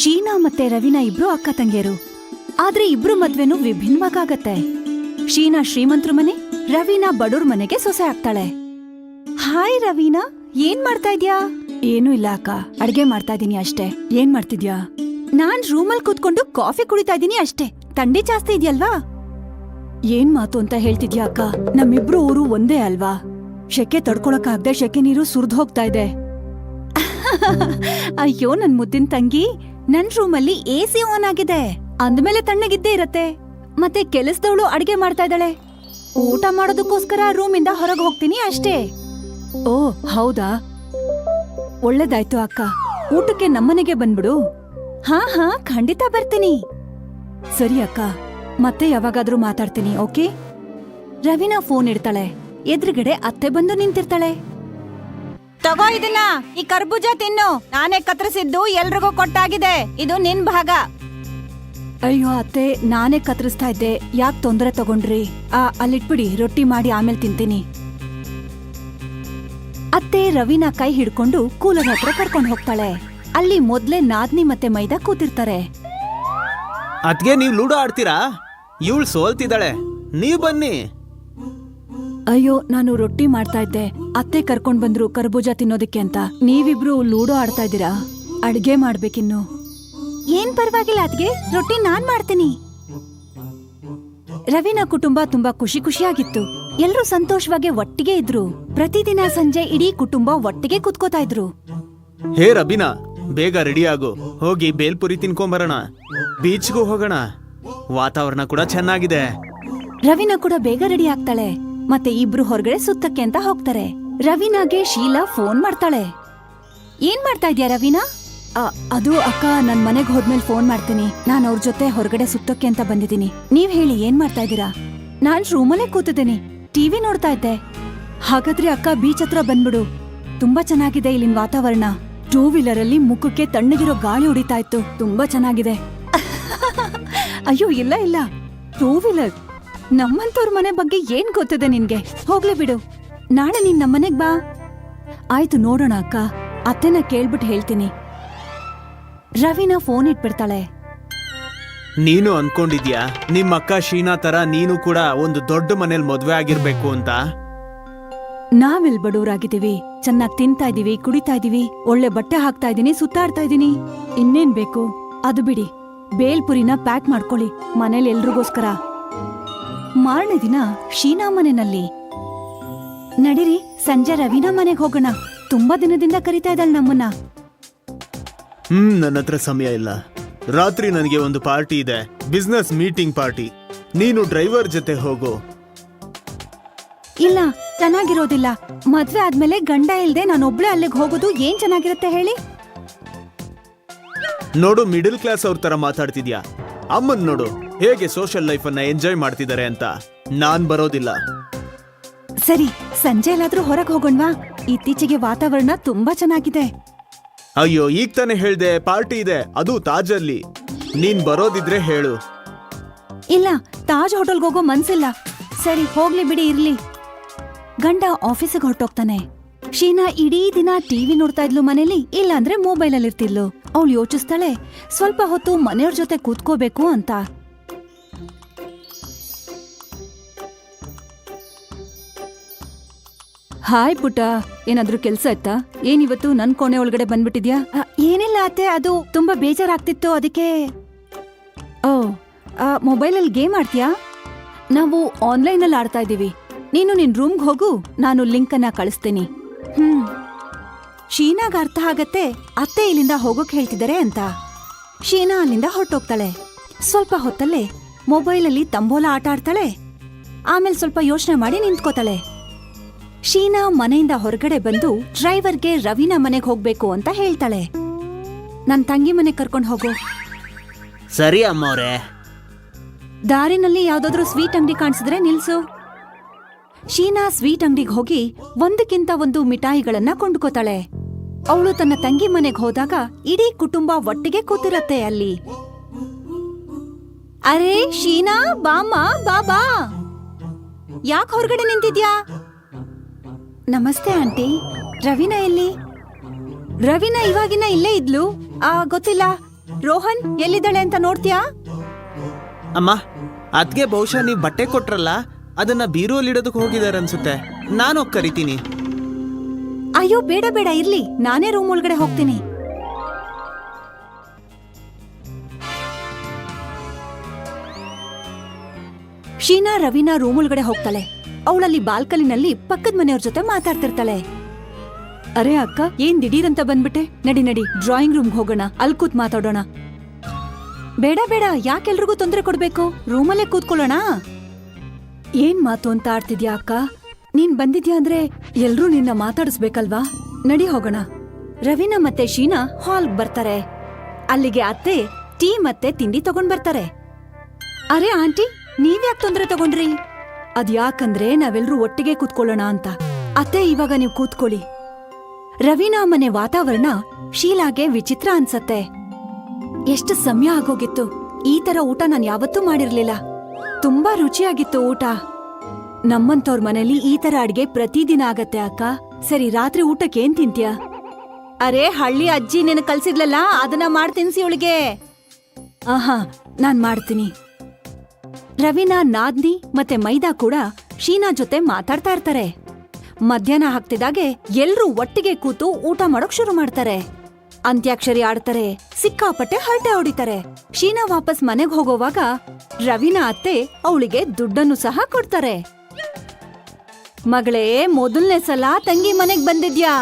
ಶೀನಾ ಮತ್ತೆ ರವೀನಾ ಇಬ್ರು ಅಕ್ಕ ತಂಗಿಯರು. ಆದ್ರೆ ಇಬ್ರು ಮದ್ವೆನೂ ವಿಭಿನ್ನವಾಗತ್ತೆ. ಶೀನಾ ಶ್ರೀಮಂತ್ರ ಮನೆ, ರವೀನಾ ಬಡೂರ್ ಮನೆಗೆ ಸೊಸೆ ಆಗ್ತಾಳೆ. ಹಾಯ್ ರವೀನಾ, ಏನ್ ಮಾಡ್ತಾ ಇದ್ಯಾ? ಏನೂ ಇಲ್ಲ ಅಕ್ಕ, ಅಡ್ಗೆ ಮಾಡ್ತಾ ಇದೀನಿ ಅಷ್ಟೇ. ಏನ್ ಮಾಡ್ತಿದ್ಯಾ? ನಾನ್ ರೂಮಲ್ ಕೂತ್ಕೊಂಡು ಕಾಫಿ ಕುಡಿತಾ ಇದೀನಿ ಅಷ್ಟೇ. ಥಂಡಿ ಜಾಸ್ತಿ ಇದೆಯಲ್ವಾ? ಏನ್ ಮಾತು ಅಂತ ಹೇಳ್ತಿದ್ಯಾ ಅಕ್ಕ? ನಮ್ಮಿಬ್ರು ಊರು ಒಂದೇ ಅಲ್ವಾ? ಶೆಕೆ ತಡ್ಕೊಳಕ್ಕಾಗ್ದೆ ಶೆಕೆ ನೀರು ಸುರ್ದ್ ಹೋಗ್ತಾ ಇದೆ. ಅಯ್ಯೋ ನನ್ ಮುದ್ದಿನ ತಂಗಿ, ನನ್ ರೂಮಲ್ಲಿ AC ಆನ್ ಆಗಿದೆ, ಅಂದ್ಮೇಲೆ ತಣ್ಣಗಿದ್ದೇ ಇರತ್ತೆ. ಮತ್ತೆ ಕೆಲಸದವಳು ಅಡ್ಗೆ ಮಾಡ್ತಾ ಇದ್ದಾಳೆ. ಊಟ ಮಾಡೋದಕ್ಕೋಸ್ಕರ ರೂಮಿಂದ ಹೊರಗೆ ಹೋಗ್ತೀನಿ ಅಷ್ಟೇ. ಓ ಹೌದಾ, ಒಳ್ಳೇದಾಯ್ತು ಅಕ್ಕ. ಊಟಕ್ಕೆ ನಮ್ಮನೆಗೆ ಬಂದ್ಬಿಡು. ಹಾ ಖಂಡಿತ ಬರ್ತೀನಿ. ಸರಿ ಅಕ್ಕ, ಮತ್ತೆ ಯಾವಾಗಾದ್ರೂ ಮಾತಾಡ್ತೀನಿ, ಓಕೆ? ರವೀನಾ ಫೋನ್ ಇಡ್ತಾಳೆ. ಎದುರುಗಡೆ ಅತ್ತೆ ಬಂದು ನಿಂತಿರ್ತಾಳೆ. ತಗೋ ಇದನ್ನ, ಈ ಕರ್ಬೂಜ ತಿನ್ನು. ನಾನೇ ಕತ್ತರಿಸಿದ್ದು ಎಲ್ರಿಗೂ ಕೊಟ್ಟಾಗಿದೆ. ಇದು ನಿನ್ ಭಾಗ. ಅಯ್ಯೋ ಅತ್ತೆ, ನಾನೇ ಕತ್ತರಿಸ್ತಾ ಇದ್ದೆ, ಯಾಕೆ ತೊಂದರೆ ತಗೊಂಡ್ರಿ? ಅಲ್ಲಿಟ್ಬಿಡಿ, ರೊಟ್ಟಿ ಮಾಡಿ ಆಮೇಲೆ ತಿಂತೀನಿ. ಅತ್ತೆ ರವೀನಾ ಕೈ ಹಿಡ್ಕೊಂಡು ಕೂಲರ್ ಹತ್ರ ಕರ್ಕೊಂಡು ಹೋಗ್ತಾಳೆ. ಅಲ್ಲಿ ಮೊದ್ಲೇ ನಾದ್ನಿ ಮತ್ತೆ ಮೈದಾ ಕೂತಿರ್ತಾರೆ. ಅದ್ಗೆ ನೀವ್ ಲೂಡೋ ಆಡ್ತೀರಾ? ಇವಳು ಸೋಲ್ತಿದ್ದಾಳೆ, ನೀವ್ ಬನ್ನಿ. ಅಯ್ಯೋ, ನಾನು ರೊಟ್ಟಿ ಮಾಡ್ತಾ ಇದ್ದೆ, ಅತ್ತೆ ಕರ್ಕೊಂಡ್ ಬಂದ್ರು ಕರ್ಬೂಜ ತಿನ್ನೋದಕ್ಕೆ ಅಂತ. ನೀವಿಬ್ರು ಲೂಡೋ ಆಡ್ತಾ ಇದ್ದೀರಾ? ಅಡ್ಗೆ ಮಾಡ್ಬೇಕಿನ್ನು. ಏನ್ ಪರವಾಗಿಲ್ಲ ಅದ್ಗೆ, ರೊಟ್ಟಿ ನಾನ್ ಮಾಡ್ತೀನಿ. ರವೀನಾ ಕುಟುಂಬ ತುಂಬಾ ಖುಷಿಯಾಗಿತ್ತು. ಎಲ್ರೂ ಸಂತೋಷವಾಗಿ ಒಟ್ಟಿಗೆ ಇದ್ರು. ಪ್ರತಿದಿನ ಸಂಜೆ ಇಡೀ ಕುಟುಂಬ ಒಟ್ಟಿಗೆ ಕುತ್ಕೋತಾ ಇದ್ರು. ಹೇ ರಬೀನಾ, ಬೇಗ ರೆಡಿ ಆಗು, ಹೋಗಿ ಬೇಲ್ಪುರಿ ತಿನ್ಕೊಂಬರೋಣ. ಬೀಚ್ಗೂ ಹೋಗೋಣ, ವಾತಾವರಣ ಕೂಡ ಚೆನ್ನಾಗಿದೆ. ರವೀನಾ ಕೂಡ ಬೇಗ ರೆಡಿ ಆಗ್ತಾಳೆ. ಮತ್ತೆ ಇಬ್ರು ಹೊರಗಡೆ ಸುತ್ತಕ್ಕೆ ಅಂತ ಹೋಗ್ತಾರೆ. ರವೀನಾಗೆ ಶೀಲಾ ಫೋನ್ ಮಾಡ್ತಾಳೆ. ಏನ್ ಮಾಡ್ತಾ ಇದ್ಯಾ ರವೀನಾ? ಅದು ಅಕ್ಕ, ನನ್ ಮನೆಗ್ ಹೋದ್ಮೇಲೆ ಫೋನ್ ಮಾಡ್ತೀನಿ. ನಾನ್ ಅವ್ರ ಜೊತೆ ಹೊರಗಡೆ ಸುತ್ತಕ್ಕೆ ಅಂತ ಬಂದಿದ್ದೀನಿ. ನೀವ್ ಹೇಳಿ, ಏನ್ ಮಾಡ್ತಾ ಇದ್ದೀರಾ? ನಾನ್ ರೂಮಲ್ಲೇ ಕೂತಿದ್ದೀನಿ, ಟಿವಿ ನೋಡ್ತಾ ಇದ್ದೆ. ಹಾಗಾದ್ರೆ ಅಕ್ಕ, ಬೀಚ್ ಹತ್ರ ಬಂದ್ಬಿಡು. ತುಂಬಾ ಚೆನ್ನಾಗಿದೆ ಇಲ್ಲಿನ ವಾತಾವರಣ. 2 ವೀಲರ್ ಅಲ್ಲಿ ಮುಖಕ್ಕೆ ತಣ್ಣಗಿರೋ ಗಾಳಿ ಹೊಡಿತಾ ಇತ್ತು. ತುಂಬಾ ಚೆನ್ನಾಗಿದೆ. ಅಯ್ಯೋ ಇಲ್ಲ, 2 ವೀಲರ್. ನಮ್ಮಂತವ್ರ ಮನೆ ಬಗ್ಗೆ ಏನ್ ಗೊತ್ತಿದೆ ನಿನ್ಗೆ? ಹೋಗ್ಲೇ ಬಿಡು, ನಾಳೆ ನೀನ್ ನಮ್ಮನೆಗ್ ಬಾ. ಆಯ್ತು, ನೋಡೋಣ ಅಕ್ಕ. ಅತ್ತೆನ ಕೇಳ್ಬಿಟ್ಟು ಹೇಳ್ತೀನಿ. ರವೀನಾ ಫೋನ್ ಇಟ್ಬಿಡ್ತಾಳೆ. ನೀನು ಅನ್ಕೊಂಡಿದ್ಯಾ ನಿಮ್ಮ ಅಕ್ಕ ಶೀನಾ ತರ ನೀನು ಕೂಡ ಒಂದು ದೊಡ್ಡ ಮನೇಲಿ ಮದ್ವೆ ಆಗಿರ್ಬೇಕು ಅಂತ? ನಾವೆಲ್ ಬಡವರಾಗಿದ್ದೀವಿ, ಚೆನ್ನಾಗ್ ತಿಂತಾ ಇದೀವಿ, ಕುಡಿತಾ ಇದೀವಿ, ಒಳ್ಳೆ ಬಟ್ಟೆ ಹಾಕ್ತಾ ಇದೀನಿ, ಸುತ್ತಾಡ್ತಾ ಇದೀನಿ. ಇನ್ನೇನ್ ಬೇಕು? ಅದು ಬಿಡಿ, ಬೇಲ್ಪುರಿನ ಪ್ಯಾಕ್ ಮಾಡ್ಕೊಳ್ಳಿ ಮನೇಲಿ ಎಲ್ರಿಗೋಸ್ಕರ. ಮಾರನೇ ದಿನ ಶೀನಾ ಮನೆಯಲ್ಲಿ. ನಡೀರಿ, ಸಂಜೆ ರವೀನಾ ಮನೆಗ್ ಹೋಗೋಣ. ತುಂಬಾ ದಿನದಿಂದ ಕರಿತಾ ಇದ್ದಾಳೆ ನಮ್ಮನ್ನ. ನನ್ನ ಹತ್ರ ಸಮಯ ಇಲ್ಲ. ರಾತ್ರಿ ನನಗೆ ಒಂದು ಪಾರ್ಟಿ ಇದೆ, ಬಿಸ್ನೆಸ್ ಮೀಟಿಂಗ್ ಪಾರ್ಟಿ. ನೀನು ಡ್ರೈವರ್ ಜೊತೆ ಹೋಗು. ಇಲ್ಲ, ಚೆನ್ನಾಗಿರೋದಿಲ್ಲ. ಮದ್ವೆ ಆದ್ಮೇಲೆ ಗಂಡ ಇಲ್ದೆ ನಾನೊಬ್ಳೆ ಅಲ್ಲಿಗೆ ಹೋಗೋದು ಏನ್ ಚೆನ್ನಾಗಿರುತ್ತೆ ಹೇಳಿ? ನೋಡು, ಮಿಡಲ್ ಕ್ಲಾಸ್ ಅವ್ರ ತರ ಮಾತಾಡ್ತಿದ್ಯಾ. ಅಮ್ಮನ್ ನೋಡು, ಹೇಗೆ ಸೋಷಿಯಲ್ ಲೈಫ್ ಅನ್ನ ಎಂಜಾಯ್ ಮಾಡ್ತಿದ್ದಾರೆ ಅಂತ. ನಾನ್ ಬರೋದಿಲ್ಲ. ಸರಿ, ಸಂಜೆ ಎಲ್ಲಾದ್ರೂ ಹೊರಗೆ ಹೋಗೋಣವಾ? ಇತ್ತೀಚೆಗೆ ವಾತಾವರಣ ತುಂಬಾ ಚೆನ್ನಾಗಿದೆ. ಅಯ್ಯೋ, ಈಗ ತಾನೇ ಹೇಳ್ದೆ ಪಾರ್ಟಿ ಇದೆ, ಅದು ತಾಜಲ್ಲಿ. ನೀನ್ ಬರೋದಿದ್ರೆ ಹೇಳು. ಇಲ್ಲ, ತಾಜ್ ಹೋಟೆಲ್ಗೆ ಹೋಗೋ ಮನ್ಸಿಲ್ಲ. ಸರಿ, ಹೋಗ್ಲಿ ಬಿಡಿ, ಇರ್ಲಿ. ಗಂಡ ಆಫೀಸಿಗೆ ಹೊರಟೋಗ್ತಾನೆ. ಶೀನಾ ಇಡೀ ದಿನ ಟಿವಿ ನೋಡ್ತಾ ಇದ್ಲು ಮನೇಲಿ, ಇಲ್ಲಾಂದ್ರೆ ಮೊಬೈಲ್ ಅಲ್ಲಿ ಇರ್ತಿದ್ಲು. ಅವಳು ಯೋಚಿಸ್ತಾಳೆ, ಸ್ವಲ್ಪ ಹೊತ್ತು ಮನೆಯವ್ರ ಜೊತೆ ಕೂತ್ಕೋಬೇಕು ಅಂತ. ಹಾಯ್ ಪುಟ್ಟ, ಏನಾದ್ರೂ ಕೆಲ್ಸ ಇತ್ತಾ? ಏನಿವತ್ತು ನನ್ ಕೋಣೆ ಒಳಗಡೆ ಬಂದ್ಬಿಟ್ಟಿದ್ಯಾ? ಏನಿಲ್ಲ ಅತ್ತೆ, ಅದು ತುಂಬಾ ಬೇಜಾರಾಗ್ತಿತ್ತು, ಅದಕ್ಕೆ. ಓ, ಮೊಬೈಲಲ್ಲಿ ಗೇಮ್ ಆಡ್ತೀಯಾ? ನಾವು ಆನ್ಲೈನ್ ಅಲ್ಲಿ ಆಡ್ತಾ ಇದೀವಿ. ನೀನು ನಿನ್ ರೂಮ್ಗೆ ಹೋಗು, ನಾನು ಲಿಂಕ್ ಅನ್ನ ಕಳಿಸ್ತೀನಿ. ಶೀನಾಗ ಅರ್ಥ ಆಗತ್ತೆ ಅತ್ತೆ ಇಲ್ಲಿಂದ ಹೋಗೋಕ್ ಹೇಳ್ತಿದ್ದಾರೆ ಅಂತ. ಶೀನಾ ಅಲ್ಲಿಂದ ಹೊರಟೋಗ್ತಾಳೆ. ಸ್ವಲ್ಪ ಹೊತ್ತಲ್ಲೇ ಮೊಬೈಲಲ್ಲಿ ತಂಬೋಲ ಆಟ ಆಡ್ತಾಳೆ. ಆಮೇಲೆ ಸ್ವಲ್ಪ ಯೋಚನೆ ಮಾಡಿ ನಿಂತ್ಕೋತಾಳೆ. ಶೀನಾ ಮನೆಯಿಂದ ಹೊರಗಡೆ ಬಂದು ಡ್ರೈವರ್ಗೆ ರವೀನಾ ಮನೆಗೆ ಹೋಗ್ಬೇಕು ಅಂತ ಹೇಳ್ತಾಳೆ. ನನ್ ತಂಗಿ ಮನೆಗೆ ಕರ್ಕೊಂಡು ಹೋಗು. ಸರಿ ಅಮ್ಮವ್ರೆ. ದಾರಿನಲ್ಲಿ ಯಾವ್ದಾದ್ರು ಸ್ವೀಟ್ ಅಂಗಡಿ ಕಾಣಿಸಿದ್ರೆ ನಿಲ್ಸು. ಶೀನಾ ಸ್ವೀಟ್ ಅಂಗಡಿಗೆ ಹೋಗಿ ಒಂದಕ್ಕಿಂತ ಒಂದು ಮಿಠಾಯಿಗಳನ್ನ ಕೊಂಡ್ಕೋತಾಳೆ. ಅವಳು ತನ್ನ ತಂಗಿ ಮನೆಗೆ ಹೋದಾಗ ಇಡೀ ಕುಟುಂಬ ಒಟ್ಟಿಗೆ ಕೂತಿರತ್ತೆ ಅಲ್ಲಿ. ಅರೇ ಶೀನಾ, ಬಾಮ್ಮ, ಬಾಬಾ. ಯಾಕೆ ಹೊರಗಡೆ ನಿಂತಿದ್ಯಾ? ನಮಸ್ತೆ ಆಂಟಿ. ರವೀನಾ ಎಲ್ಲಿ? ರವೀನಾ ಇವಾಗಿನ ಇಲ್ಲೇ ಇದ್ಲು. ಗೊತ್ತಿಲ್ಲ. ರೋಹನ್ ಎಲ್ಲಿದ್ದಾಳೆ ಅಂತ ನೋಡ್ತೀಯಾ? ಅಮ್ಮ, ಅದ್ಗೆ ಬಹುಶಃ ನೀವು ಬಟ್ಟೆ ಕೊಟ್ರಲ್ಲ ಅದನ್ನ ಬೀರುವಲ್ಲಿಡೋದಕ್ಕೆ ಹೋಗಿದಾರೆ ಅನ್ಸುತ್ತೆ. ನಾನು ಹೋಗಿ ಕರಿತೀನಿ. ಅಯ್ಯೋ ಬೇಡ ಬೇಡ ಇರ್ಲಿ, ನಾನೇ ರೂಮ್ ಒಳಗಡೆ ಹೋಗ್ತೀನಿ. ಶೀನಾ ರವೀನಾ ರೂಮ್ ಒಳಗಡೆ ಹೋಗ್ತಾಳೆ. ಅವಳಲ್ಲಿ ಬಾಲ್ಕನಿನಲ್ಲಿ ಪಕ್ಕದ ಮನೆಯವ್ರ ಜೊತೆ ಮಾತಾಡ್ತಿರ್ತಾಳೆ. ಅರೆ ಅಕ್ಕ, ಏನ್ ದಿಢೀರಂತ ಬಂದ್ಬಿಟ್ಟೆ? ನಡಿ ನಡಿ, ಡ್ರಾಯಿಂಗ್ ರೂಮ್ಗೆ ಹೋಗೋಣ, ಅಲ್ಲಿ ಕೂತ್ ಮಾತಾಡೋಣ. ಬೇಡ ಬೇಡ, ಯಾಕೆಲ್ರಿಗೂ ತೊಂದರೆ ಕೊಡ್ಬೇಕು? ರೂಮಲ್ಲೇ ಕೂತ್ಕೊಳ್ಳೋಣ. ಏನ್ ಮಾತು ಅಂತ ಆಡ್ತಿದ್ಯಾ ಅಕ್ಕ? ನೀನ್ ಬಂದಿದ್ಯಾ ಅಂದ್ರೆ ಎಲ್ರೂ ನಿನ್ನ ಮಾತಾಡಿಸ್ಬೇಕಲ್ವಾ? ನಡಿ ಹೋಗೋಣ. ರವೀನಾ ಮತ್ತೆ ಶೀನಾ ಹಾಲ್ಗ್ ಬರ್ತಾರೆ. ಅಲ್ಲಿಗೆ ಅತ್ತೆ ಟೀ ಮತ್ತೆ ತಿಂಡಿ ತಗೊಂಡ್ ಬರ್ತಾರೆ. ಅರೆ ಆಂಟಿ, ನೀವ್ಯಾಕ್ ತೊಂದ್ರೆ ತಗೊಂಡ್ರಿ? ಅದ್ಯಾಕಂದ್ರೆ ನಾವೆಲ್ರೂ ಒಟ್ಟಿಗೆ ಕೂತ್ಕೊಳ್ಳೋಣ ಅಂತ. ಅತ್ತೆ, ಇವಾಗ ನೀವು ಕೂತ್ಕೊಳ್ಳಿ. ರವೀನಾ ಮನೆ ವಾತಾವರಣ ಶೀಲಾಗೆ ವಿಚಿತ್ರ ಅನ್ಸತ್ತೆ. ಎಷ್ಟು ಸಮಯ ಆಗೋಗಿತ್ತು. ಈ ತರ ಊಟ ನಾನ್ ಯಾವತ್ತೂ ಮಾಡಿರ್ಲಿಲ್ಲ. ತುಂಬಾ ರುಚಿಯಾಗಿತ್ತು ಊಟ. ನಮ್ಮಂತವ್ರ ಮನೇಲಿ ಈ ತರ ಅಡ್ಗೆ ಪ್ರತಿದಿನ ಆಗತ್ತೆ ಅಕ್ಕ. ಸರಿ, ರಾತ್ರಿ ಊಟಕ್ಕೆ ಏನ್ ತಿಂತ್ಯಾ? ಅರೆ, ಹಳ್ಳಿ ಅಜ್ಜಿ ನಿನ್ನ ಕಲ್ಸಿದ್ಲಲ್ಲ, ಅದನ್ನ ಮಾಡ್ ತಿನ್ಸಿ ಅವಳಿಗೆ. ಆಹಾ, ನಾನ್ ಮಾಡ್ತೀನಿ. ರವೀನಾ, ನಾದ್ನಿ ಮತ್ತೆ ಮೈದಾ ಕೂಡ ಶೀನಾ ಜೊತೆ ಮಾತಾಡ್ತಾ ಇರ್ತಾರೆ. ಮಧ್ಯಾಹ್ನ ಹಾಕ್ತಿದಾಗೆ ಎಲ್ರೂ ಒಟ್ಟಿಗೆ ಕೂತು ಊಟ ಮಾಡೋಕ್ ಶುರು ಮಾಡ್ತಾರೆ. ಅಂತ್ಯಾಕ್ಷರಿ ಆಡ್ತಾರೆ, ಸಿಕ್ಕಾಪಟ್ಟೆ ಹರಟೆ ಹೊಡಿತಾರೆ. ಶೀನಾ ವಾಪಸ್ ಮನೆಗ್ ಹೋಗೋವಾಗ ರವೀನಾ ಅತ್ತೆ ಅವಳಿಗೆ ದುಡ್ಡನ್ನು ಸಹ ಕೊಡ್ತಾರೆ. ಮಗಳೇ, ಮೊದಲನೇ ಸಲ ತಂಗಿ ಮನೆಗ್ ಬಂದಿದ್ಯಾ.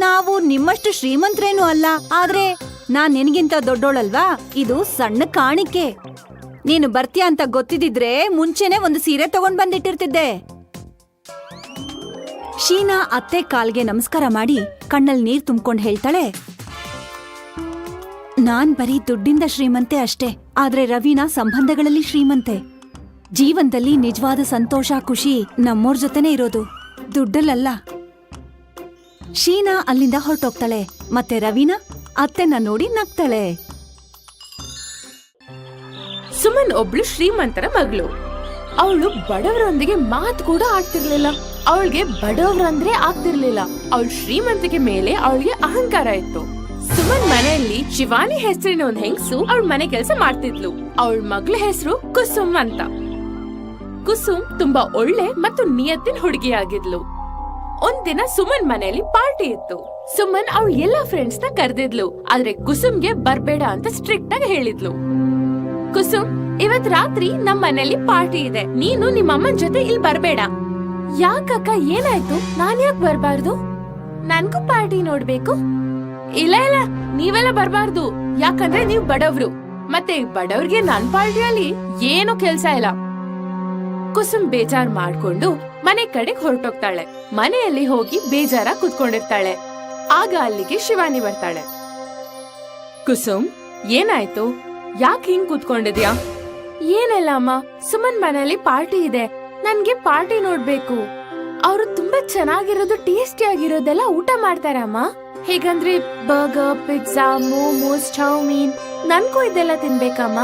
ನಾವು ನಿಮ್ಮಷ್ಟು ಶ್ರೀಮಂತರೇನು ಅಲ್ಲ, ಆದ್ರೆ ನಾನ್ ನಿನಗಿಂತ ದೊಡ್ಡೋಳಲ್ವಾ. ಇದು ಸಣ್ಣ ಕಾಣಿಕೆ. ನೀನು ಬರ್ತೀಯ ಅಂತ ಗೊತ್ತಿದ್ರೆ ಮುಂಚೆನೆ ಒಂದು ಸೀರೆ ತಗೊಂಡ್ ಬಂದಿಟ್ಟಿರ್ತಿದ್ದೆ. ಶೀನಾ ಅತ್ತೆ ಕಾಲ್ಗೆ ನಮಸ್ಕಾರ ಮಾಡಿ ಕಣ್ಣಲ್ಲಿ ನೀರ್ ತುಂಬ್ಕೊಂಡ್ ಹೇಳ್ತಾಳೆ, ನಾನ್ ಬರೀ ದುಡ್ಡಿಂದ ಶ್ರೀಮಂತೆ ಅಷ್ಟೇ, ಆದ್ರೆ ರವೀನಾ ಸಂಬಂಧಗಳಲ್ಲಿ ಶ್ರೀಮಂತೆ. ಜೀವನದಲ್ಲಿ ನಿಜವಾದ ಸಂತೋಷ, ಖುಷಿ ನಮ್ಮೋರ್ ಜೊತೆನೆ ಇರೋದು, ದುಡ್ಡಲ್ಲ. ಶೀನಾ ಅಲ್ಲಿಂದ ಹೊರಟೋಗ್ತಾಳೆ. ಮತ್ತೆ ರವೀನಾ ಅತ್ತೆನ ನೋಡಿ ನಗ್ತಾಳೆ. ಸುಮನ್ ಒಬ್ಳು ಶ್ರೀಮಂತರ ಮಗಳು. ಅವಳು ಬಡವರೊಂದಿಗೆ ಮಾತು ಕೂಡ ಆಡ್ತಿರ್ಲಿಲ್ಲ. ಅವಳಿಗೆ ಬಡವರಂದ್ರೆ ಆಗ್ತಿರ್ಲಿಲ್ಲ. ಅವಳ ಶ್ರೀಮಂತಿಕೆ ಮೇಲೆ ಅವಳಿಗೆ ಅಹಂಕಾರ ಇತ್ತು. ಸುಮನ್ ಮನೆಯಲ್ಲಿ ಶಿವಾನಿ ಹೆಸರಿನ ಒಂದ್ ಹೆಂಗಸು ಅವಳ ಮನೆ ಕೆಲಸ ಮಾಡ್ತಿದ್ಲು. ಅವಳ ಮಗಳ ಹೆಸರು ಕುಸುಮ್ ಅಂತ. ಕುಸುಮ್ ತುಂಬಾ ಒಳ್ಳೆ ಮತ್ತು ನಿಯತ್ತಿನ ಹುಡುಗಿಯಾಗಿದ್ಲು. ಒಂದಿನ ಸುಮನ್ ಮನೆಯಲ್ಲಿ ಪಾರ್ಟಿ ಇತ್ತು. ಸುಮನ್ ಅವಳ ಎಲ್ಲಾ ಫ್ರೆಂಡ್ಸ್ ನ ಕರೆದಿದ್ಲು, ಆದ್ರೆ ಕುಸುಮ್ಗೆ ಬರ್ಬೇಡ ಅಂತ ಸ್ಟ್ರಿಕ್ಟ್ ಆಗಿ ಹೇಳಿದ್ಲು. ಕುಸುಮ್, ಇವತ್ ರಾತ್ರಿ ನಮ್ ಮನೇಲಿ ಪಾರ್ಟಿ ಇದೆ, ನೀನು ನಿಮ್ಮಮ್ಮನ್ ಜೊತೆ ಇಲ್ಲಿ ಬರ್ಬೇಡ. ಯಾಕಕ್ಕ, ಏನಾಯ್ತು? ನಾನ್ ಯಾಕೆ ಬರ್ಬಾರ್ದು? ನನ್ಗೂ ಪಾರ್ಟಿ ನೋಡ್ಬೇಕು. ಇಲ್ಲ ಇಲ್ಲ, ನೀವೆಲ್ಲ ಬರ್ಬಾರ್ದು, ಯಾಕಂದ್ರೆ ನೀವ್ ಬಡವ್ರು, ಮತ್ತೆ ಬಡವ್ರಿಗೆ ನನ್ ಪಾರ್ಟಿಯಲ್ಲಿ ಏನೂ ಕೆಲ್ಸ ಇಲ್ಲ. ಕುಸುಮ್ ಬೇಜಾರ್ ಮಾಡ್ಕೊಂಡು ಮನೆ ಕಡೆಗ್ ಹೊರಟೋಗ್ತಾಳೆ. ಮನೆಯಲ್ಲಿ ಹೋಗಿ ಬೇಜಾರ ಕುತ್ಕೊಂಡಿರ್ತಾಳೆ. ಆಗ ಅಲ್ಲಿಗೆ ಶಿವಾನಿ ಬರ್ತಾಳೆ. ಕುಸುಮ್, ಏನಾಯ್ತು? ಯಾಕೆ ಹಿಂಗ್ ಕೂತ್ಕೊಂಡಿದ್ಯಾ? ಏನಿಲ್ಲ ಅಮ್ಮ, ಸುಮನ್ ಮನೇಲಿ ಪಾರ್ಟಿ ಇದೆ, ನನ್ಗೆ ಪಾರ್ಟಿ ನೋಡ್ಬೇಕು. ಅವ್ರು ತುಂಬಾ ಚೆನ್ನಾಗಿರೋದು, ಟೇಸ್ಟಿ ಆಗಿರೋದೆಲ್ಲ ಊಟ ಮಾಡ್ತಾರೆ ಅಮ್ಮ. ಹೇಗಂದ್ರೆ ಬರ್ಗರ್, ಪಿಜ್ಜಾ, ಮೋಮೋಸ್, ಚೌಮೀನ್. ನನ್ಗೂ ಇದೆಲ್ಲ ತಿನ್ಬೇಕಮ್ಮ.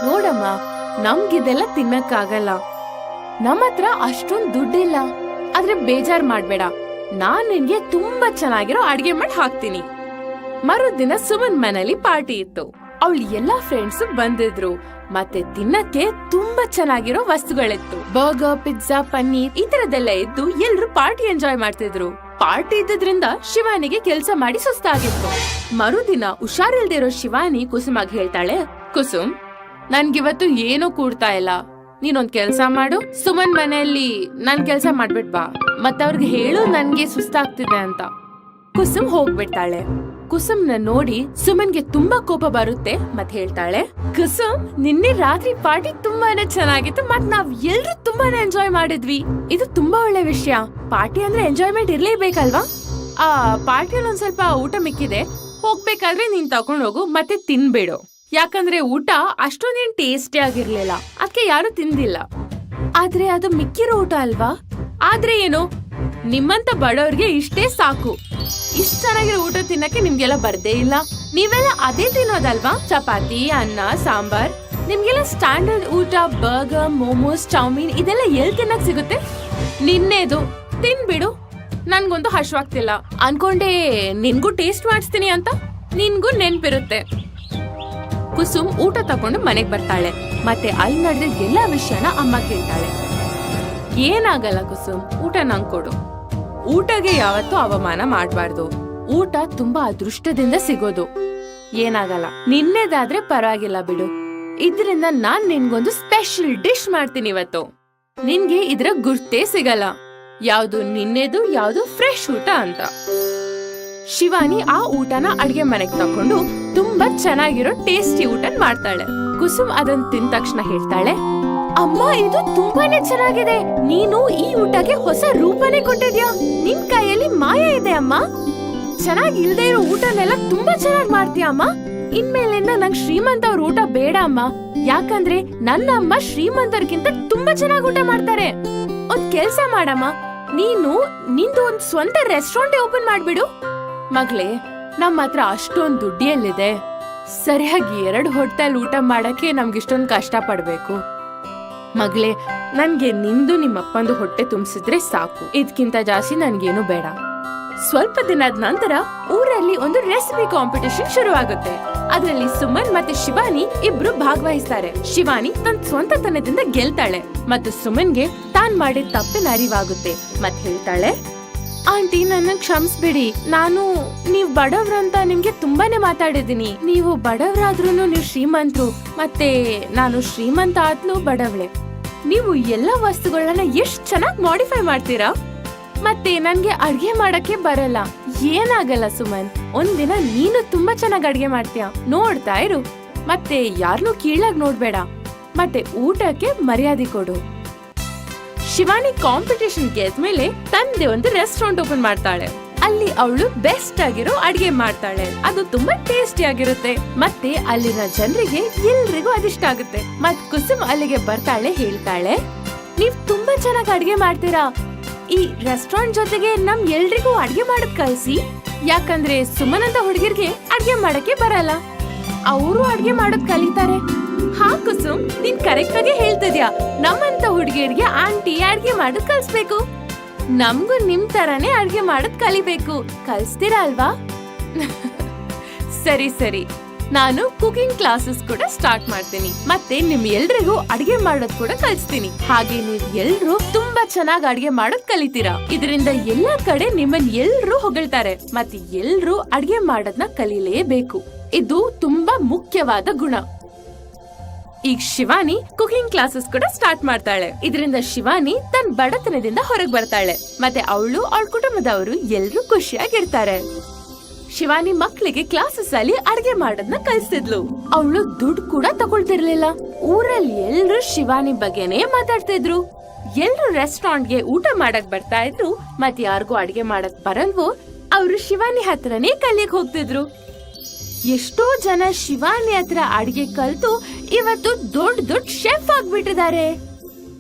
ನೋಡಮ್ಮ, ನಮ್ಗಿದೆಲ್ಲ ತಿನ್ನಕ್ಕಾಗಲ್ಲ, ನಮ್ಮ ಹತ್ರ ಅಷ್ಟೊಂದ್ ದುಡ್ಡಿಲ್ಲ. ಆದ್ರೆ ಬೇಜಾರ್ ಮಾಡ್ಬೇಡ, ನಾನ್ ನಿನ್ಗೆ ತುಂಬಾ ಚೆನ್ನಾಗಿರೋ ಅಡ್ಗೆ ಮಾಡಿ ಹಾಕ್ತೀನಿ. ಮರುದಿನ ಸುಮನ್ ಮನೇಲಿ ಪಾರ್ಟಿ ಇತ್ತು. ಅವಳು ಎಲ್ಲಾ ಫ್ರೆಂಡ್ಸ್ ಬಂದಿದ್ರು, ಮತ್ತೆ ತಿನ್ನಕ್ಕೆ ತುಂಬಾ ಚೆನ್ನಾಗಿರೋ ವಸ್ತುಗಳಿತ್ತು. ಬರ್ಗರ್, ಪಿಜ್ಜಾ, ಪನ್ನೀರ್ ಈ ತರದೆಲ್ಲ ಇದ್ದು ಎಲ್ರು ಪಾರ್ಟಿ ಎಂಜಾಯ್ ಮಾಡ್ತಿದ್ರು. ಪಾರ್ಟಿ ಇದ್ದಿದ್ರಿಂದ ಶಿವಾನಿಗೆ ಕೆಲ್ಸ ಮಾಡಿ ಸುಸ್ತಾಗಿತ್ತು. ಮರುದಿನ ಹುಷಾರಿಲ್ದಿರೋ ಶಿವಾನಿ ಕುಸುಮಾಗ್ ಹೇಳ್ತಾಳೆ, ಕುಸುಮ್, ನನ್ಗಿವತ್ತು ಏನೂ ಕೂಡ್ತಾ ಇಲ್ಲ, ನೀನೊಂದ್ ಕೆಲ್ಸ ಮಾಡು, ಸುಮನ್ ಮನೆಯಲ್ಲಿ ನನ್ ಕೆಲ್ಸ ಮಾಡ್ಬಿಟ್ ಬಾ, ಮತ್ತವ್ರಿಗೆ ಹೇಳು ನನ್ಗೆ ಸುಸ್ತಾಗ್ತಿದೆ ಅಂತ. ಕುಸುಮ್ ಹೋಗ್ಬಿಡ್ತಾಳೆ. ಕುಸುಮ್ನ ನೋಡಿ ಸುಮನ್ಗೆ ತುಂಬಾ ಕೋಪ ಬರುತ್ತೆ. ಮತ್ ಹೇಳ್ತಾಳೆ, ಕುಸುಮ್, ನಿನ್ನೆ ರಾತ್ರಿ ಪಾರ್ಟಿ ತುಂಬಾನೇ ಚೆನ್ನಾಗಿತ್ತು, ಮತ್ ನಾವ್ ಎಲ್ರು ತುಂಬಾನೇ ಎಂಜಾಯ್ ಮಾಡಿದ್ವಿ. ಇದು ತುಂಬಾ ಒಳ್ಳೆ ವಿಷಯ. ಪಾರ್ಟಿ ಅಂದ್ರೆ ಎಂಜಾಯ್ಮೆಂಟ್ ಇರ್ಲೇಬೇಕಲ್ವಾ? ಆ ಪಾರ್ಟಿಯಲ್ಲಿ ಒಂದ್ ಸ್ವಲ್ಪ ಊಟ ಮಿಕ್ಕಿದೆ, ಹೋಗ್ಬೇಕಾದ್ರೆ ನೀನ್ ತಕೊಂಡ್ ಹೋಗು, ಮತ್ತೆ ತಿನ್ಬೇಡು. ಯಾಕಂದ್ರೆ ಊಟ ಅಷ್ಟೊಂದೇನ್ ಟೇಸ್ಟಿ ಆಗಿರ್ಲಿಲ್ಲ, ಅದಕ್ಕೆ ಯಾರು ತಿಂದಿಲ್ಲ. ಆದ್ರೆ ಅದು ಮಿಕ್ಕಿರೋ ಊಟ ಅಲ್ವಾ? ಆದ್ರೆ ಏನು, ನಿಮ್ಮಂತ ಬಡವ್ರಿಗೆ ಇಷ್ಟೇ ಸಾಕು. ಇಷ್ಟ ಚೆನ್ನಾಗಿರೋ ಊಟ ತಿನ್ನಕ್ಕೆ ನಿಮ್ಗೆಲ್ಲ ಬರ್ದೇ ಇಲ್ಲ. ನೀವೆಲ್ಲ ಅದೇ ತಿನ್ನೋದಲ್ವಾ? ಚಪಾತಿ, ಅನ್ನ, ಸಾಂಬಾರ್. ನಿಮ್ಗೆಲ್ಲ ಸ್ಟ್ಯಾಂಡರ್ಡ್ ಊಟ, ಬರ್ಗರ್, ಮೋಮೋಸ್, ಚೌಮೀನ್ ಇದೆಲ್ಲ ಎಲ್ ತಿನ್ನಕ್ ಸಿಗುತ್ತೆ? ನಿನ್ನೆದು ತಿನ್ಬಿಡು. ನನ್ಗಂತೂ ಹಶ್ವಾಗ್ತಿಲ್ಲ. ಅನ್ಕೊಂಡೆ ನಿನ್ಗೂ ಟೇಸ್ಟ್ ಮಾಡಿಸ್ತೀನಿ ಅಂತ, ನಿನ್ಗೂ ನೆನ್ಪಿರುತ್ತೆ. ಕುಸುಮ್ ಊಟ ತಕೊಂಡು ಮನೆಗ್ ಬರ್ತಾಳೆ. ಮತ್ತೆ ಅಲ್ಲಿ ನಡೆದ ಎಲ್ಲಾ ವಿಷಯನ ಅಮ್ಮ ಕೇಳ್ತಾಳೆ. ಏನಾಗಲ್ಲ ಕುಸುಮ್, ಊಟ ನಂಗ್ ಕೊಡು. ಊಟಗೆ ಯಾವತ್ತೂ ಅವಮಾನ ಮಾಡ್ಬಾರ್ದು. ಊಟ ತುಂಬಾ ಅದೃಷ್ಟದಿಂದ ಸಿಗೋದು. ಏನಾಗಲ್ಲ, ನಿನ್ನೆದಾದ್ರೆ ಪರವಾಗಿಲ್ಲ ಬಿಡು. ಇದ್ರಿಂದ ನಾನ್ ನಿನ್ಗೊಂದು ಸ್ಪೆಷಲ್ ಡಿಶ್ ಮಾಡ್ತೀನಿ ಇವತ್ತು. ನಿನ್ಗೆ ಇದ್ರ ಗುರ್ತೇ ಸಿಗಲ್ಲ, ಯಾವ್ದು ನಿನ್ನೆದು ಯಾವ್ದು ಫ್ರೆಶ್ ಊಟ ಅಂತ. ಶಿವಾನಿ ಆ ಊಟನ ಅಡ್ಗೆ ಮನೆಗ್ ತಕೊಂಡು ತುಂಬಾ ಚೆನ್ನಾಗಿರೋ ಟೇಸ್ಟಿ ಊಟ ಮಾಡ್ತಾಳೆ. ಕುಸುಮ್ ಅದನ್ ತಿಂದ ತಕ್ಷಣ ಹೇಳ್ತಾಳೆ, ಅಮ್ಮ ಇದು ತುಂಬಾನೇ ಚೆನ್ನಾಗಿದೆ. ನೀನು ಈ ಊಟಕ್ಕೆ ಹೊಸ ರೂಪನೇ ಕೊಟ್ಟಿದ್ಯಾ. ನಿನ್ ಕೈಯಲ್ಲಿ ಮಾಯ ಇದೆ ಅಮ್ಮ. ಚೆನ್ನಾಗಿ ಇಲ್ದೇ ಇರೋ ಊಟನೆಲ್ಲ ತುಂಬಾ ಚೆನ್ನಾಗಿ ಮಾಡ್ತೀಯ ಅಮ್ಮ. ಇನ್ಮೇಲಿಂದ ನಂಗ್ ಶ್ರೀಮಂತ ಅವ್ರ ಊಟ ಬೇಡ ಅಮ್ಮ. ಯಾಕಂದ್ರೆ ನನ್ನ ಅಮ್ಮ ಶ್ರೀಮಂತರ್ಗಿಂತ ತುಂಬಾ ಚೆನ್ನಾಗಿ ಊಟ ಮಾಡ್ತಾರೆ. ಒಂದ್ ಕೆಲ್ಸ ಮಾಡಮ್ಮ, ನೀನು ನಿಂದು ಒಂದ್ ಸ್ವಂತ ರೆಸ್ಟೋರೆಂಟ್ ಓಪನ್ ಮಾಡ್ಬಿಡು. ಮಗಳೇ, ನಮ್ಮ ಹತ್ರ ಅಷ್ಟೊಂದ್ ದುಡ್ಡು ಎಲ್ಲಿದೆ? ಸರಿಯಾಗಿ 2 ಹೋಟೆಲ್ ಊಟ ಮಾಡಕ್ಕೆ ನಮ್ಗಿಷ್ಟೊಂದ್ ಕಷ್ಟ ಪಡ್ಬೇಕು. ಮಗಳೇ, ನನ್ಗೆ ನಿಂದು ನಿಮ್ಮಪ್ಪಂದು ಹೊಟ್ಟೆ ತುಂಬಿಸಿದ್ರೆ ಸಾಕು. ಇದಕ್ಕಿಂತ ಜಾಸ್ತಿ ನನ್ಗೇನು ಬೇಡ. ಸ್ವಲ್ಪ ದಿನದ ನಂತರ ಊರಲ್ಲಿ ಒಂದು ರೆಸಿಪಿ ಕಾಂಪಿಟೇಷನ್ ಶುರು ಆಗುತ್ತೆ. ಅದರಲ್ಲಿ ಸುಮನ್ ಮತ್ತೆ ಶಿವಾನಿ ಇಬ್ರು ಭಾಗವಹಿಸ್ತಾರೆ. ಶಿವಾನಿ ತನ್ನ ಸ್ವಂತತನದಿಂದ ಗೆಲ್ತಾಳೆ ಮತ್ತು ಸುಮನ್ಗೆ ತಾನ್ ಮಾಡಿದ ತಪ್ಪಿನ ಅರಿವಾಗುತ್ತೆ. ಮತ್ತೆ ಹೇಳ್ತಾಳೆ, ಆಂಟಿ ನನ್ನ ಕ್ಷಮಿಸ್ಬಿಡಿ. ನೀವ್ ಬಡವ್ರಂತ ನಿಮ್ಗೆ ತುಂಬಾನೇ ಮಾತಾಡಿದೀನಿ. ನೀವು ಬಡವರಾದ್ರೂನು ನೀವು ಶ್ರೀಮಂತರು, ಮತ್ತೆ ನಾನು ಶ್ರೀಮಂತ ಆದ್ಲು ಬಡವಳೆ. ನೀವು ಎಲ್ಲಾ ವಸ್ತುಗಳನ್ನ ಎಷ್ಟ್ ಚೆನ್ನಾಗಿ ಮಾಡಿಫೈ ಮಾಡ್ತೀರಾ. ಮತ್ತೆ ನನ್ಗೆ ಅಡ್ಗೆ ಮಾಡಕ್ಕೆ ಬರಲ್ಲ. ಏನಾಗಲ್ಲ ಸುಮನ್, ಒಂದಿನ ನೀನು ತುಂಬಾ ಚೆನ್ನಾಗಿ ಅಡ್ಗೆ ಮಾಡ್ತೀಯ, ನೋಡ್ತಾ ಇರು. ಮತ್ತೆ ಯಾರನ್ನೂ ಕೀಳಾಗ್ ನೋಡ್ಬೇಡ. ಮತ್ತೆ ಊಟಕ್ಕೆ ಮರ್ಯಾದೆ ಕೊಡು. ಶಿವಾನಿ ಕಾಂಪಿಟೇಷನ್ ಗೆದ್ಮೇಲೆ ತಂದೆ ಒಂದು ರೆಸ್ಟೋರೆಂಟ್ ಓಪನ್ ಮಾಡ್ತಾಳೆ. ಅಲ್ಲಿ ಅವಳು ಬೆಸ್ಟ್ ಆಗಿರೋ ಅಡ್ಗೆ ಮಾಡ್ತಾಳೆ. ಅದು ತುಂಬಾ ಟೇಸ್ಟಿ ಆಗಿರುತ್ತೆ. ಮತ್ತೆ ಅಲ್ಲಿನ ಜನರಿಗೆ ಎಲ್ರಿಗೂ ಅದಿಷ್ಟ ಆಗುತ್ತೆ. ಮತ್ ಕುಸುಮ್ ಅಲ್ಲಿಗೆ ಬರ್ತಾಳೆ, ಹೇಳ್ತಾಳೆ, ನೀವ್ ತುಂಬಾ ಚೆನ್ನಾಗಿ ಅಡ್ಗೆ ಮಾಡ್ತೀರಾ. ಈ ರೆಸ್ಟೋರೆಂಟ್ ಜೊತೆಗೆ ನಮ್ ಎಲ್ರಿಗೂ ಅಡ್ಗೆ ಮಾಡಕ್ ಕಲ್ಸಿ. ಯಾಕಂದ್ರೆ ಸುಮನ್ ಅಂತ ಹುಡುಗಿರ್ಗೆ ಅಡ್ಗೆ ಮಾಡಕ್ಕೆ ಬರಲ್ಲ, ಅವರು ಅಡ್ಗೆ ಮಾಡೋದ್ ಕಲಿತಾರೆ. ಹಾ ಕುಸುಮ್, ನೀನ್ ಕರೆಕ್ಟ್ ಆಗಿ ಹೇಳ್ತಿದ್ಯಾ. ನಮ್ಮಂತ ಹುಡುಗಿಯರಿಗೆ ಆಂಟಿ ಅಡ್ಗೆ ಮಾಡೋದ್ ಕಲ್ಸ್ಬೇಕು. ನಮ್ಗೂ ನಿಮ್ ತರಾನೇ ಅಡ್ಗೆ ಮಾಡೋದ್ ಕಲಿಬೇಕು. ಕಲ್ಸ್ತೀರಾ ಅಲ್ವಾ? ಸರಿ ಸರಿ, ನಾನು ಕುಕಿಂಗ್ ಕ್ಲಾಸಸ್ ಕೂಡ ಸ್ಟಾರ್ಟ್ ಮಾಡ್ತೀನಿ. ಮತ್ತೆ ನಿಮ್ ಎಲ್ರಿಗೂ ಅಡ್ಗೆ ಮಾಡೋದ್ ಕೂಡ ಕಲಿಸ್ತೀನಿ. ಹಾಗೆ ನೀವ್ ಎಲ್ರು ತುಂಬಾ ಚೆನ್ನಾಗಿ ಅಡ್ಗೆ ಮಾಡೋದ್ ಕಲಿತೀರಾ. ಇದರಿಂದ ಎಲ್ಲಾ ಕಡೆ ನಿಮ್ಮನ್ ಎಲ್ರು ಹೊಗಳ್ತಾರೆ. ಮತ್ತೆ ಎಲ್ರು ಅಡ್ಗೆ ಮಾಡೋದ್ನ ಕಲೀಲೇಬೇಕು. ಇದು ತುಂಬಾ ಮುಖ್ಯವಾದ ಗುಣ. ಈಗ ಶಿವಾನಿ ಕುಕಿಂಗ್ ಕ್ಲಾಸಸ್ ಕೂಡ ಸ್ಟಾರ್ಟ್ ಮಾಡ್ತಾಳೆ. ಇದರಿಂದ ಶಿವಾನಿ ತನ್ನ ಬಡತನದಿಂದ ಹೊರಗೆ ಬರ್ತಾಳೆ. ಮತ್ತೆ ಅವಳು ಅವಳ ಕುಟುಂಬದವರು ಎಲ್ರು ಖುಷಿಯಾಗಿರ್ತಾರೆ. ಶಿವಾನಿ ಮಕ್ಕಳಿಗೆ ಕ್ಲಾಸಸ್ ಅಲ್ಲಿ ಅಡ್ಗೆ ಮಾಡೋದನ್ನ ಕಲಿಸ್ತಿದ್ಲು. ಅವಳು ದುಡ್ಡು ಕೂಡ ತಗೊಳ್ತಿರ್ಲಿಲ್ಲ. ಊರಲ್ಲಿ ಎಲ್ರು ಶಿವಾನಿ ಬಗ್ಗೆನೇ ಮಾತಾಡ್ತಿದ್ರು. ಎಲ್ರು ರೆಸ್ಟೋರೆಂಟ್ಗೆ ಊಟ ಮಾಡಕ್ ಬರ್ತಾ ಇದ್ರು. ಮತ್ತೆ ಯಾರಿಗೂ ಅಡ್ಗೆ ಮಾಡಕ್ ಬರಲ್ವೋ ಅವ್ರು ಶಿವಾನಿ ಹತ್ರನೇ ಕಲಿಯಕ್ ಹೋಗ್ತಿದ್ರು. ಎಷ್ಟೋ ಜನ ಶಿವಾನಿ ಹತ್ರ ಅಡ್ಗೆ ಕಲ್ತು ಇವತ್ತು ದೊಡ್ಡ ಶೆಫ್ ಆಗ್ಬಿಟ್ಟಿದ್ದಾರೆ.